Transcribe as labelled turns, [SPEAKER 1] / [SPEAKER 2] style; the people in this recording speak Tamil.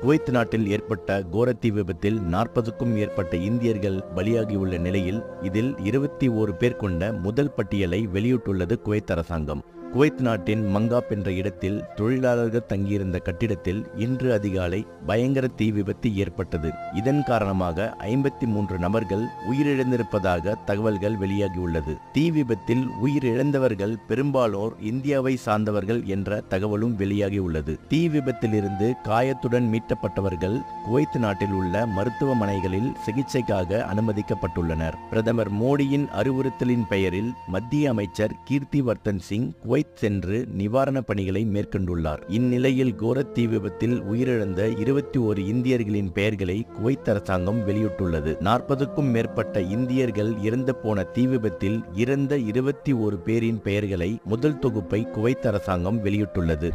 [SPEAKER 1] குவைத் நாட்டில் ஏற்பட்ட கோர தீ விபத்தில் 40க்கும் மேற்பட்ட இந்தியர்கள் பலியாகியுள்ள நிலையில் இதில் 21 பேர் கொண்ட முதல் பட்டியலை வெளியிட்டுள்ளது குவைத் அரசாங்கம். குவைத் நாட்டின் மங்காப் என்ற இடத்தில் தொழிலாளர்கள் தங்கியிருந்த கட்டிடத்தில் இன்று அதிகாலை பயங்கர தீ விபத்து ஏற்பட்டது. இதன் காரணமாக 53 நபர்கள் உயிரிழந்திருப்பதாக தகவல்கள் வெளியாகியுள்ளது. தீ விபத்தில் உயிரிழந்தவர்கள் பெரும்பாலோர் இந்தியாவை சார்ந்தவர்கள் என்ற தகவலும் வெளியாகியுள்ளது. தீ விபத்திலிருந்து காயத்துடன் மீட்கப்பட்டவர்கள் குவைத் நாட்டில் உள்ள மருத்துவமனைகளில் சிகிச்சைக்காக அனுமதிக்கப்பட்டுள்ளனர். பிரதமர் மோடியின் அறிவுறுத்தலின் பெயரில் மத்திய அமைச்சர் கீர்த்தி வர்தன் சிங் குவைத் சென்று நிவாரணப் பணிகளை மேற்கொண்டுள்ளார். இந்நிலையில் கோர தீ விபத்தில் உயிரிழந்த 21 இந்தியர்களின் பெயர்களை குவைத் அரசாங்கம் வெளியிட்டுள்ளது. 40க்கும் மேற்பட்ட இந்தியர்கள் இறந்து போன தீ விபத்தில் இறந்த 21 பேரின் பெயர்களை முதல் தொகுப்பை குவைத் அரசாங்கம் வெளியிட்டுள்ளது.